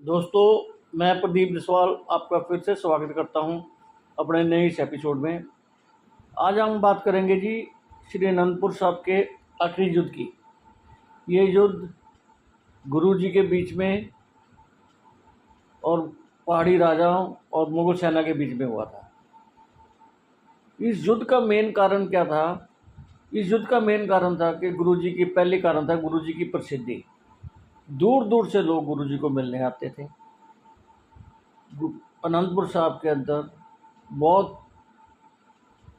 दोस्तों, मैं प्रदीप जसवाल आपका फिर से स्वागत करता हूं अपने नए इस एपिसोड में। आज हम बात करेंगे जी श्री अनंतपुर साहब के आखिरी युद्ध की। ये युद्ध गुरु जी के बीच में और पहाड़ी राजाओं और मुगल सेना के बीच में हुआ था। इस युद्ध का मेन कारण क्या था? इस युद्ध का मेन कारण था कि गुरु जी की पहले कारण था गुरु जी की प्रसिद्धि। दूर दूर से लोग गुरु जी को मिलने आते थे। अनंतपुर साहब के अंदर बहुत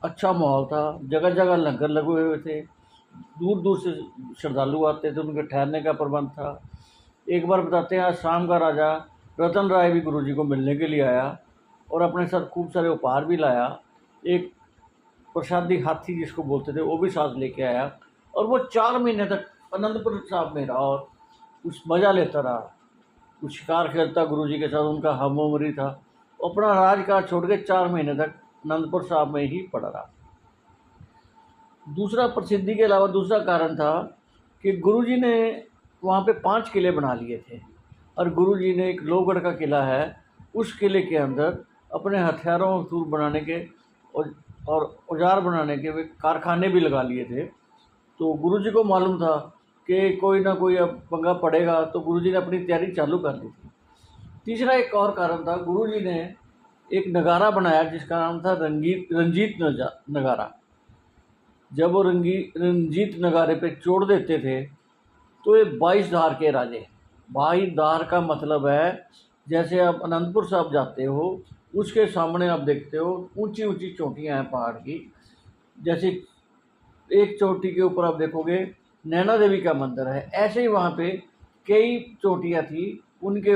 अच्छा माहौल था, जगह जगह लंगर लगे हुए थे, दूर दूर से श्रद्धालु आते थे, उनके ठहरने का प्रबंध था। एक बार बताते हैं, शाम का राजा रतन राय भी गुरु जी को मिलने के लिए आया और अपने साथ खूब सारे उपहार भी लाया। एक प्रसादी हाथी जिसको बोलते थे वो भी साथ लेके आया और वो 4 महीने तक अनंतपुर साहब में रहा और कुछ मज़ा लेता रहा। कुछ शिकार खेलता गुरु जी के साथ, उनका हम उम्र था। अपना राजकाज छोड़ के 4 महीने तक अनंतपुर साहब में ही पड़ा रहा। दूसरा, प्रसिद्धि के अलावा दूसरा कारण था कि गुरु जी ने वहाँ पे 5 किले बना लिए थे और गुरु जी ने एक लोहगढ़ का किला है, उस किले के अंदर अपने हथियारों को बनाने के और औजार बनाने के वे कारखाने भी लगा लिए थे। तो गुरु जी को मालूम था कि कोई ना कोई अब पंगा पड़ेगा, तो गुरु जी ने अपनी तैयारी चालू कर ली थी। तीसरा एक और कारण था, गुरु जी ने एक नगारा बनाया जिसका नाम था रंजीत नगारा। जब वो रंजीत नगारे पे जोड़ देते थे तो ये 22 धार के राजे। 22 धार का मतलब है जैसे आप अनंतपुर साहब जाते हो, उसके सामने आप देखते हो ऊंची ऊंची चोटियां हैं पहाड़ की। जैसे एक चोटी के ऊपर आप देखोगे नैना देवी का मंदिर है, ऐसे ही वहाँ पे कई चोटियाँ थी। उनके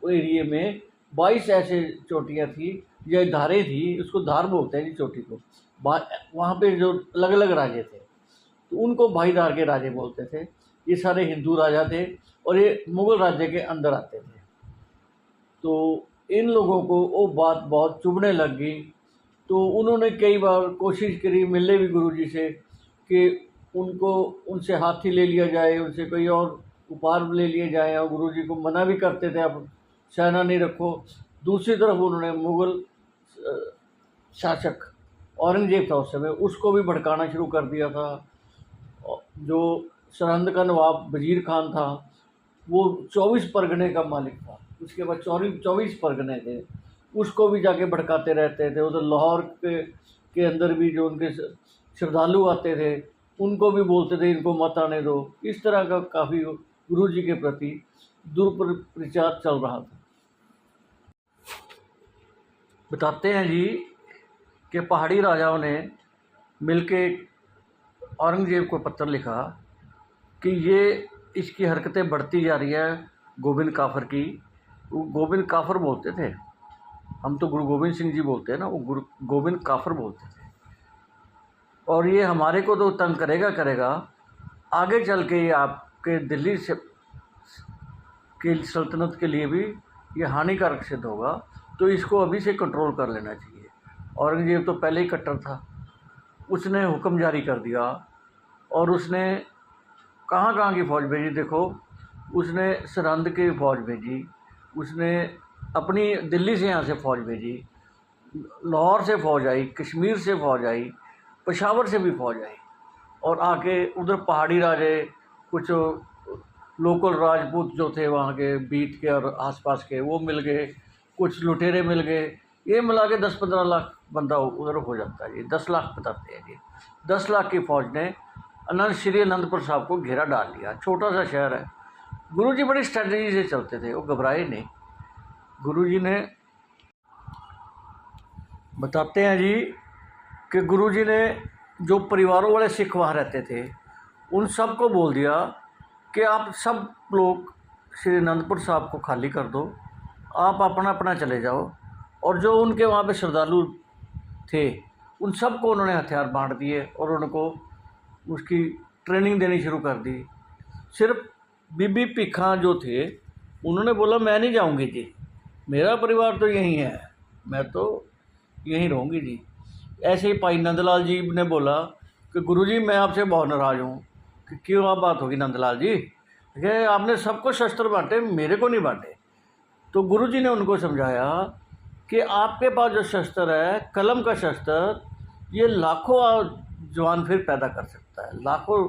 एरिए में 22 ऐसे चोटियाँ थी, या धारें थी, उसको धार बोलते हैं जी चोटी को। वहाँ पे जो अलग अलग राजे थे तो उनको भाईधार के राजे बोलते थे। ये सारे हिंदू राजा थे और ये मुगल राज्य के अंदर आते थे। तो इन लोगों को वो बात बहुत चुभने लग गई, तो उन्होंने कई बार कोशिश करी मिलने भी गुरु जी से कि उनसे हाथी ले लिया जाए, उनसे कोई और उपहार ले लिए जाए, और गुरु जी को मना भी करते थे, आप सेना नहीं रखो। दूसरी तरफ उन्होंने मुगल शासक औरंगजेब था उस समय, उसको भी भड़काना शुरू कर दिया था। जो सरहंद का नवाब वजीर खान था वो 24 परगने का मालिक था, उसके बाद 24 परगने थे, उसको भी जाके भड़काते रहते थे। उधर लाहौर के अंदर भी जो उनके श्रद्धालु आते थे उनको भी बोलते थे इनको मत आने दो। इस तरह का काफ़ी गुरु जी के प्रति दुष्प्रचार चल रहा था। बताते हैं जी कि पहाड़ी राजाओं ने मिलके औरंगजेब को पत्र लिखा कि ये इसकी हरकतें बढ़ती जा रही है गोविंद काफर की। वो गोविंद काफर बोलते थे, हम तो गुरु गोविंद सिंह जी बोलते हैं ना, वो गुरु गोविंद काफर बोलते थे। और ये हमारे को तो तंग करेगा, आगे चल के ये आपके दिल्ली से की सल्तनत के लिए भी ये हानिकारक सिद्ध होगा, तो इसको अभी से कंट्रोल कर लेना चाहिए। औरंगजेब तो पहले ही कट्टर था, उसने हुक्म जारी कर दिया और उसने कहाँ कहाँ की फ़ौज भेजी। देखो, उसने सरहंद की फ़ौज भेजी, उसने अपनी दिल्ली से यहाँ से फ़ौज भेजी, लाहौर से फ़ौज आई, कश्मीर से फ़ौज आई, पेशावर से भी फ़ौज आई, और आके उधर पहाड़ी राजे, कुछ लोकल राजपूत जो थे वहाँ के बीट के और आसपास के, वो मिल गए, कुछ लुटेरे मिल गए। ये मिला के 10-15 लाख बंदा उधर हो जाता है। ये 10 लाख बताते हैं जी। 10 लाख की फ़ौज ने श्री अनंतपुर साहब को घेरा डाल लिया। छोटा सा शहर है। गुरुजी बड़ी स्ट्रेटजी से चलते थे, वो घबराए नहीं। गुरुजी ने बताते हैं जी कि गुरुजी ने जो परिवारों वाले सिख वहाँ रहते थे उन सब को बोल दिया कि आप सब लोग श्री अनंतपुर साहब को खाली कर दो, आप अपना अपना चले जाओ। और जो उनके वहाँ पे श्रद्धालु थे उन सब को उन्होंने हथियार बांट दिए और उनको उसकी ट्रेनिंग देनी शुरू कर दी। सिर्फ बीबी भिखा जो थे उन्होंने बोला मैं नहीं जाऊंगी जी, मेरा परिवार तो यहीं है, मैं तो यहीं रहूँगी जी। ऐसे ही भाई नंदलाल जी ने बोला कि गुरुजी मैं आपसे बहुत नाराज़ हूँ। कि क्यों आप बात होगी नंदलाल जी, कि आपने सबको शस्त्र बांटे, मेरे को नहीं बांटे। तो गुरुजी ने उनको समझाया कि आपके पास जो शस्त्र है, कलम का शस्त्र, ये लाखों जवान फिर पैदा कर सकता है, लाखों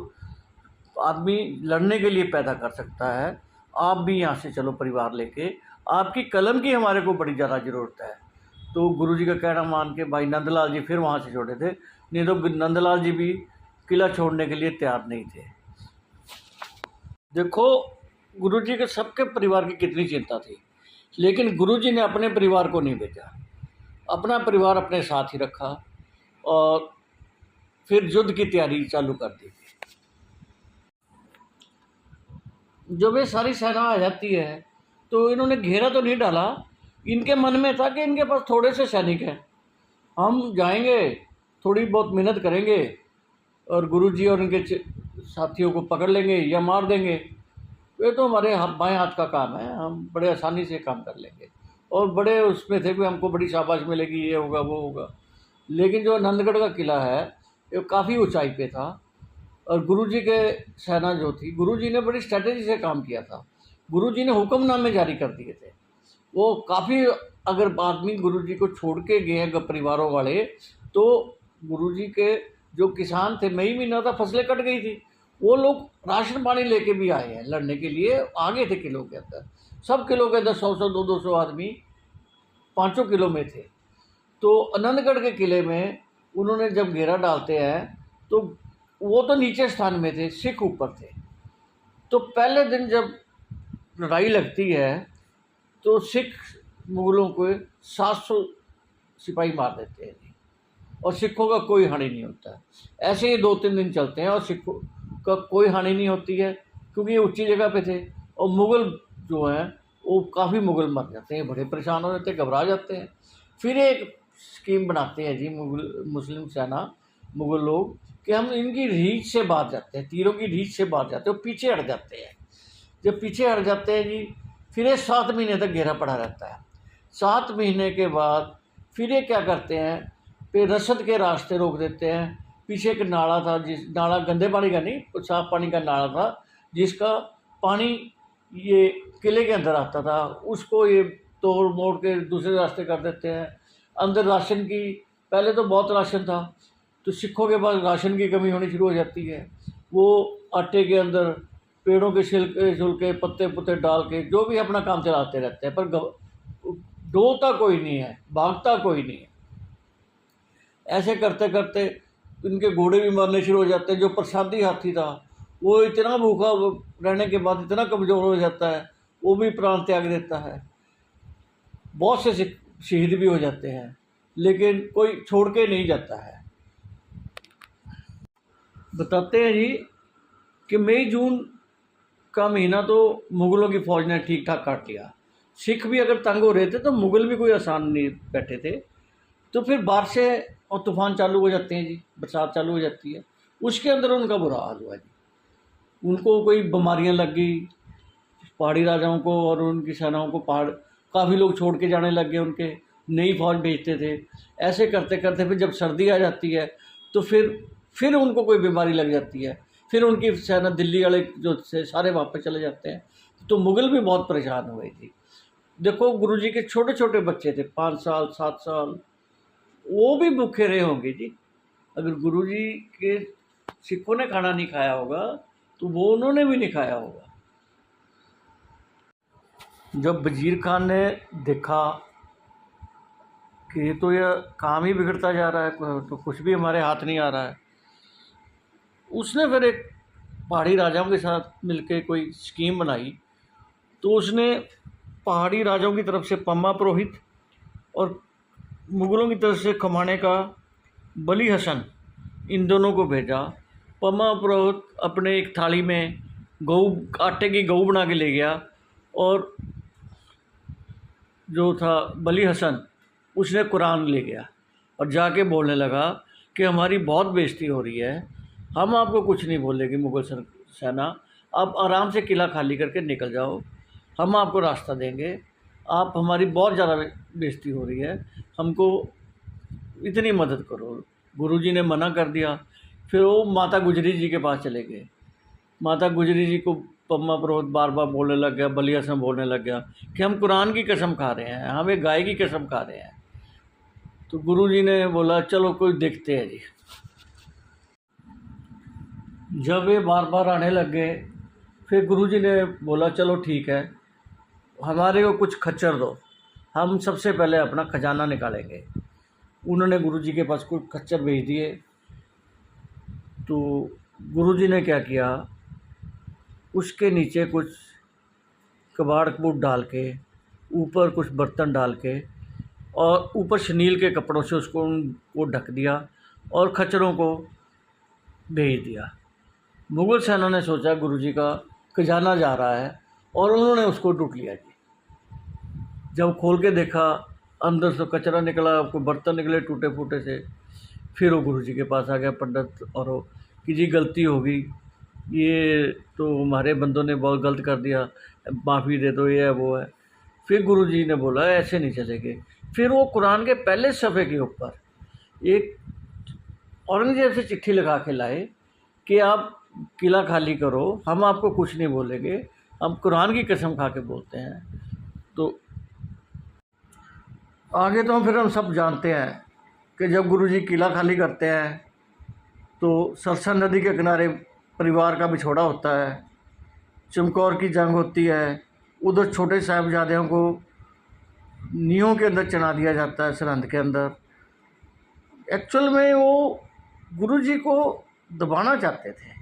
आदमी लड़ने के लिए पैदा कर सकता है। आप भी यहाँ से चलो परिवार लेके, आपकी कलम की हमारे को बड़ी ज़्यादा ज़रूरत है। तो गुरुजी का कहना मान के भाई नंदलाल जी फिर वहाँ से छोड़े थे, नहीं तो नंदलाल जी भी किला छोड़ने के लिए तैयार नहीं थे। देखो गुरुजी के सबके परिवार की कितनी चिंता थी, लेकिन गुरुजी ने अपने परिवार को नहीं भेजा, अपना परिवार अपने साथ ही रखा और फिर युद्ध की तैयारी चालू कर दी। जब ये सारी सेना आ जाती है तो इन्होंने घेरा तो नहीं डाला, इनके मन में था कि इनके पास थोड़े से सैनिक हैं, हम जाएंगे, थोड़ी बहुत मेहनत करेंगे और गुरुजी और इनके साथियों को पकड़ लेंगे या मार देंगे। ये तो हमारे बाएं हाथ का काम है, हम बड़े आसानी से काम कर लेंगे। और बड़े उसमें थे कि हमको बड़ी शाबाश मिलेगी, ये होगा वो होगा। लेकिन जो नंदगढ़ का किला है ये काफ़ी ऊंचाई पे था और गुरुजी के सेना जो थी, गुरुजी ने बड़ी स्ट्रेटेजी से काम किया था। गुरुजी ने हुक्मनामे जारी कर दिए थे। वो काफ़ी, अगर आदमी गुरुजी को छोड़ के गए हैं परिवारों वाले, तो गुरुजी के जो किसान थे, मई महीना था, फसलें कट गई थी, वो लोग राशन पानी लेके भी आए हैं लड़ने के लिए, आगे थे किलों के अंदर। सब किलों के अंदर 100-100 200-200 आदमी 5 किलो में थे। तो आनंदगढ़ के किले में उन्होंने जब घेरा डालते हैं तो वो तो नीचे स्थान में थे, सिख ऊपर थे। तो पहले दिन जब लड़ाई लगती है तो सिख मुगलों को 700 सिपाही मार देते हैं और सिखों का कोई हानि नहीं होता। ऐसे ही 2-3 दिन चलते हैं और सिखों का कोई हानि नहीं होती है, क्योंकि ये ऊंची जगह पे थे। और मुग़ल जो हैं वो काफ़ी मुग़ल मर जाते हैं, बड़े परेशान हो जाते हैं, घबरा जाते हैं। फिर एक स्कीम बनाते हैं जी मुस्लिम सेना, मुग़ल लोग, कि हम इनकी रीच से बाहर जाते हैं, तीरों की रीच से बाहर जाते हैं, पीछे हट जाते हैं। जब पीछे हट जाते हैं जी, फिर ये 7 महीने तक घेरा पड़ा रहता है। 7 महीने के बाद फिर ये क्या करते हैं, फिर रसद के रास्ते रोक देते हैं। पीछे एक नाला था, जिस नाला गंदे पानी का नहीं, साफ पानी का नाला था, जिसका पानी ये किले के अंदर आता था, उसको ये तोड़ मोड़ के दूसरे रास्ते कर देते हैं। अंदर राशन की, पहले तो बहुत राशन था, तो सिखों के पास राशन की कमी होनी शुरू हो जाती है। वो आटे के अंदर पेड़ों के छिलके पत्ते पुत्ते डाल के जो भी अपना काम चलाते रहते हैं, पर डोलता कोई नहीं है, भागता कोई नहीं है। ऐसे करते करते इनके घोड़े भी मरने शुरू हो जाते हैं। जो प्रसादी हाथी था वो इतना भूखा रहने के बाद इतना कमज़ोर हो जाता है, वो भी प्राण त्याग देता है। बहुत से शहीद भी हो जाते हैं, लेकिन कोई छोड़ के नहीं जाता है। बताते हैं जी कि मई जून का महीना तो मुग़लों की फ़ौज ने ठीक ठाक काट लिया। सिख भी अगर तंग हो रहे थे तो मुग़ल भी कोई आसान नहीं बैठे थे। तो फिर बारिशें और तूफ़ान चालू हो जाते हैं जी, बरसात चालू हो जाती है। उसके अंदर उनका बुरा हाल हुआ जी, उनको कोई बीमारियां लग गई, पहाड़ी राजाओं को और उनकी सेनाओं को पहाड़ काफ़ी लोग छोड़ के जाने लग गए, उनके नई फ़ौज भेजते थे। ऐसे करते करते फिर जब सर्दी आ जाती है तो फिर उनको कोई बीमारी लग जाती है, फिर उनकी सेना, दिल्ली वाले जो थे सारे वापस चले जाते हैं। तो मुग़ल भी बहुत परेशान हुए थे। देखो गुरुजी के छोटे छोटे बच्चे थे, 5 साल 7 साल, वो भी भूखे रहे होंगे जी। अगर गुरुजी के सिखों ने खाना नहीं खाया होगा तो वो उन्होंने भी नहीं खाया होगा। जब वजीर खान ने देखा कि तो यह काम ही बिगड़ता जा रहा है, तो कुछ भी हमारे हाथ नहीं आ रहा है, उसने फिर एक पहाड़ी राजाओं के साथ मिलके कोई स्कीम बनाई। तो उसने पहाड़ी राजाओं की तरफ से पम्मा पुरोहित और मुग़लों की तरफ से खमाने का बली हसन, इन दोनों को भेजा। पम्मा पुरोहित अपने एक थाली में आटे की गऊ बना के ले गया, और जो था बली हसन, उसने कुरान ले गया और जाके बोलने लगा कि हमारी बहुत बेइज्जती हो रही है, हम आपको कुछ नहीं बोलेगी मुग़ल सेना, आप आराम से किला खाली करके निकल जाओ, हम आपको रास्ता देंगे, आप हमारी बहुत ज़्यादा बेइज्जती हो रही है, हमको इतनी मदद करो। गुरुजी ने मना कर दिया। फिर वो माता गुजरी जी के पास चले गए। माता गुजरी जी को पम्मा पुरोहित बार बार बोलने लग गया, बलिया से बोलने लग गया कि हम कुरान की कसम खा रहे हैं, हम एक गाय की कसम खा रहे हैं। तो गुरुजी ने बोला चलो कोई देखते हैं जी। जब ये बार बार आने लग गए, फिर गुरुजी ने बोला चलो ठीक है, हमारे को कुछ खच्चर दो, हम सबसे पहले अपना खजाना निकालेंगे। उन्होंने गुरुजी के पास कुछ खच्चर भेज दिए। तो गुरुजी ने क्या किया, उसके नीचे कुछ कबाड़ कबूट डाल के, ऊपर कुछ बर्तन डाल के और ऊपर शनील के कपड़ों से उसको उनको ढक दिया और खच्चरों को भेज दिया। मुग़ल सेना ने सोचा गुरुजी का खजाना जा रहा है और उन्होंने उसको लूट लिया जी। जब खोल के देखा, अंदर से कचरा निकला, कोई बर्तन निकले टूटे फूटे से। फिर वो गुरुजी के पास आ गया पंडित और वो कि जी गलती हो गई, ये तो हमारे बंदों ने बहुत गलत कर दिया, माफ़ी दे दो, ये है वो है। फिर गुरुजी ने बोला ऐसे नहीं चलेंगे। फिर वो कुरान के पहले सफ़े के ऊपर एक औरंगज़ेब से चिट्ठी लगा के लाए कि आप किला खाली करो, हम आपको कुछ नहीं बोलेंगे, हम कुरान की कसम खा के बोलते हैं। तो आगे तो फिर हम सब जानते हैं कि जब गुरुजी किला खाली करते हैं तो सरसन नदी के किनारे परिवार का बिछोड़ा होता है, चमकौर की जंग होती है, उधर छोटे साहिबजादों को नीहों के अंदर चढ़ा दिया जाता है, सरहंद के अंदर। एक्चुअल में वो गुरुजी को दबाना चाहते थे,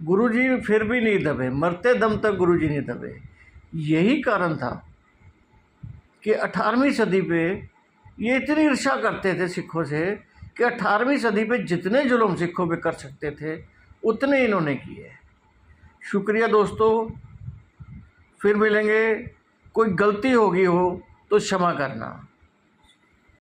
गुरुजी फिर भी नहीं दबे, मरते दम तक गुरुजी नहीं दबे। यही कारण था कि 18वीं सदी पे ये इतनी ईर्ष्या करते थे सिखों से कि 18वीं सदी पे जितने जुल्म सिखों पे कर सकते थे उतने इन्होंने किए। शुक्रिया दोस्तों, फिर मिलेंगे। कोई गलती होगी हो तो क्षमा करना।